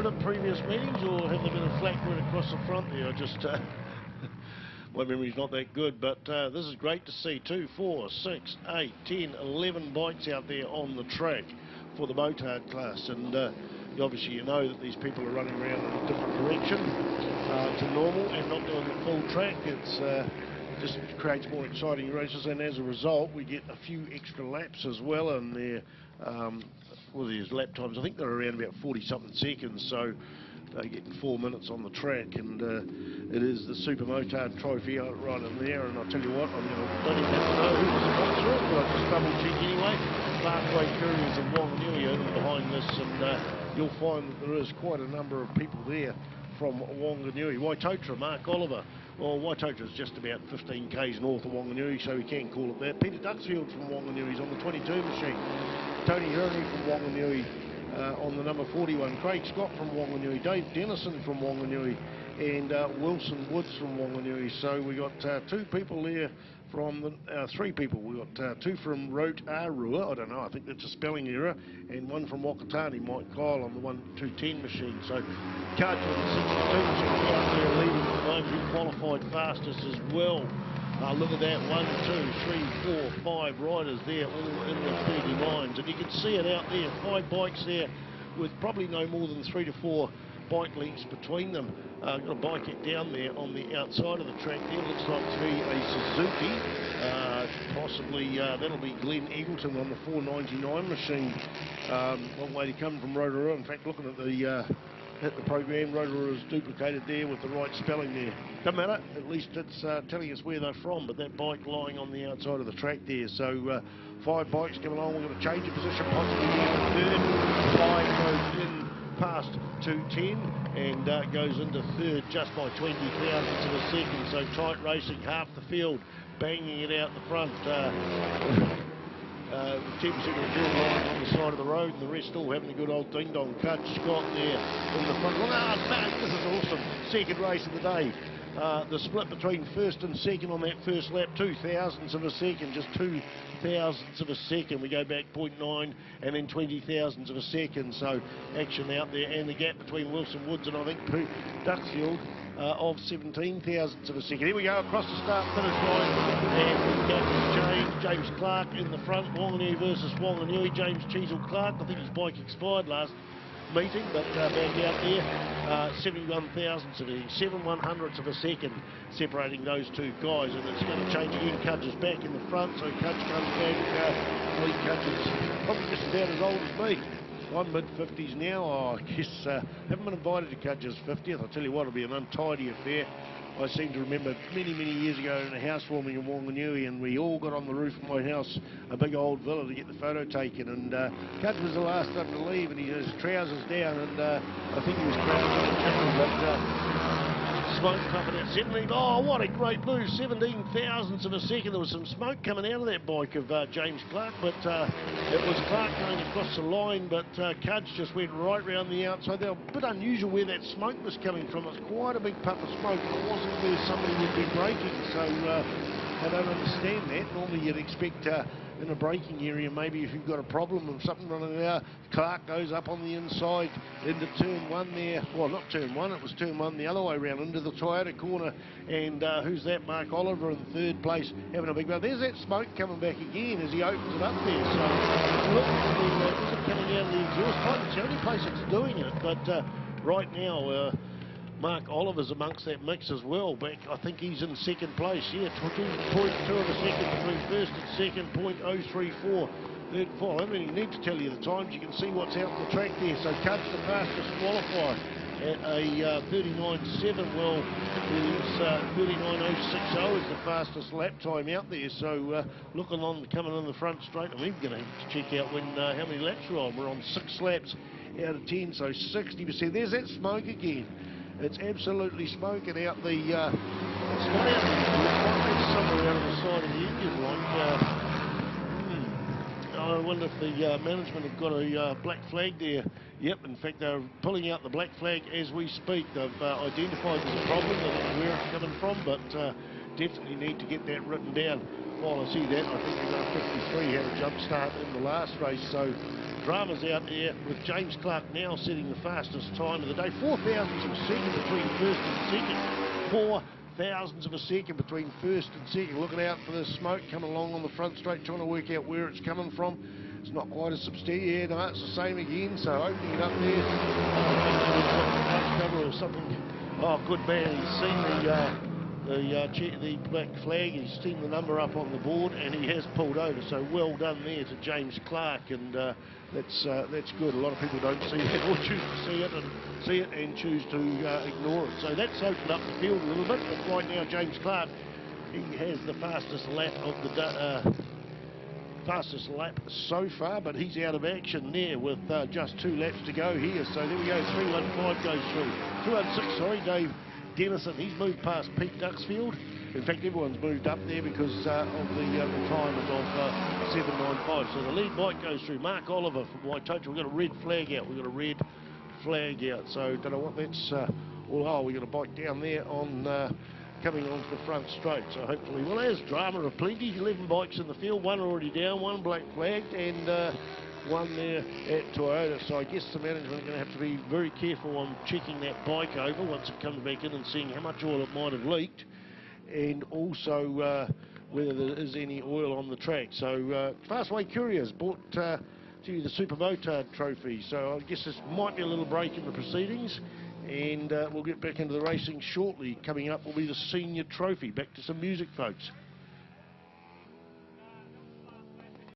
good at previous meetings, or have they been a flat right across the front there? I just my memory's not that good, but this is great to see. 2, 4, 6, 8, 10, 11 bikes out there on the track for the Motard class, and obviously you know that these people are running around in a different direction to normal and not doing the full track. It's just creates more exciting races, and as a result we get a few extra laps as well in there. Well, these lap times, I think they're around about 40-something seconds, so they get 4 minutes on the track, and it is the Super Motard Trophy right in there. And I'll tell you what, don't even have to know who the sponsor is, but I'll just double check anyway. Parkway Couriers and Wanganui are behind this, and you'll find that there is quite a number of people there from Wanganui. Waitotra, Mark Oliver. Well, Waitotra is just about 15 k's north of Wanganui, so we can call it that. Peter Duxfield from Wanganui is on the 22 machine. Tony Hurney from Wanganui on the number 41. Craig Scott from Wanganui. Dave Dennison from Wanganui. And Wilson Woods from Wanganui. So we got 2 people there from the 3 people. We got 2 from MotardR1. I don't know, I think that's a spelling error, and 1 from Wakatani, Mike Kyle on the 1-2-10 machine. So Carter on the 62 machine out there leading at the moment. He qualified fastest as well. Look at that, 1, 2, 3, 4, 5 riders there, all in the 39s, and you can see it out there. 5 bikes there with probably no more than 3 to 4 bike lengths between them. Got a bike down there on the outside of the track there. Looks like to be a Suzuki. Possibly that'll be Glenn Eagleton on the 499 machine. Long way to come from Rotorua. In fact, looking at the program, Rotorua is duplicated there with the right spelling there. Doesn't matter, at least it's telling us where they're from, but that bike lying on the outside of the track there. So 5 bikes coming along. We're going to change of position, possibly into third. 5 goes in past 210 and goes into third just by 20 thousandths of a second. So tight racing, half the field banging it out the front. 10% of the field lying on the side of the road, and the rest all having a good old ding-dong. Cut Scott there in the front. This is awesome. Second race of the day. The split between first and second on that first lap, 2 thousandths of a second, just 2 thousandths of a second. We go back 0.9 and then 20 thousandths of a second. So action out there, and the gap between Wilson Woods and I think Duxfield of 17 thousandths of a second. Here we go across the start finish line, and the gap has changed. James Clark in the front, Wanganui versus Wanganui. James Cheezel Clark, I think his bike expired last meeting, but back out there, 71 thousandths of a 7/100ths of a second separating those 2 guys, and it's going to change again. Cudge is back in the front, so Cudge comes back. Lee Cudge is probably just about as old as me. I'm mid-50s now. I guess haven't been invited to Cudge's 50th. I'll tell you what, it'll be an untidy affair. I seem to remember many years ago in a housewarming in Wanganui, and we all got on the roof of my house, a big old villa, to get the photo taken, and Cudge was the last one to leave, and he had his trousers down, and I think he was crouching and kicking, but smoke puffing out 17. Oh, what a great move, 17 thousandths of a second. There was some smoke coming out of that bike of James Clark, but it was Clark going across the line, but Cudge just went right round the outside. They were a bit unusual where that smoke was coming from. It was quite a big puff of smoke, and it wasn't where somebody would be braking, so I don't understand that. Normally you'd expect in a braking area, maybe if you've got a problem of something running out, Clark goes up on the inside into turn 1 there. Well, not turn 1, it was turn 1 the other way around into the Toyota corner, and who's that? Mark Oliver in third place having a big run. There's that smoke coming back again as he opens it up there. So look at the coming out of the exhaust pipe. It's the only place it's doing it, but right now Mark Oliver's amongst that mix as well. Back, I think he's in second place. Yeah, 2.2 of a second between first and second, 0.034. Third, fourth. I don't even need to tell you the times. You can see what's out on the track there. So Cudge, the fastest qualifier at a 39.7. Well, it's 39.060 is the fastest lap time out there. So looking on, coming on the front straight. I'm even going to have to check out when how many laps we're on. We're on 6 laps out of 10, so 60%. There's that smoke again. It's absolutely smoking out the, it's not out the somewhere out of the side of the engine light. I wonder if the management have got a black flag there. Yep, in fact they're pulling out the black flag as we speak. They've identified there's a problem. I don't know where it's coming from, but definitely need to get that written down. while I see that, I think they're going to 53, had a jump start in the last race. So Drama's out there with James Clark now setting the fastest time of the day. 4 thousandths of a second between first and second. 4 thousandths of a second between first and second. Looking out for the smoke coming along on the front straight, trying to work out where it's coming from. It's not quite as substantial. Yeah, no, it's the same again. So opening it up there. Cover or something. Oh, good man. He's seen the black flag. He's seen the number up on the board, and he has pulled over. So well done there to James Clark, and that's good. A lot of people don't see it or choose to see it and choose to ignore it. So that's opened up the field a little bit. But right now, James Clark, he has the fastest lap of the fastest lap so far, but he's out of action there with just 2 laps to go here. So there we go, 315 goes through. 216, sorry, Dave Dennison, he's moved past Pete Duxfield. In fact, everyone's moved up there because of the retirement of 795. So the lead bike goes through. Mark Oliver from Waitoto. We've got a red flag out. We've got a red flag out. So don't know what that's oh, we've got a bike down there on coming onto the front straight, so hopefully, well, there's drama of plenty. 11 bikes in the field, 1 already down, 1 black flagged, and 1 there at Toyota. So I guess the management are going to have to be very careful on checking that bike over once it comes back in and seeing how much oil it might have leaked, and also whether there is any oil on the track. So Fastway Couriers brought to you the Super Motard Trophy. So I guess this might be a little break in the proceedings, and we'll get back into the racing shortly. Coming up will be the Senior Trophy. Back to some music, folks.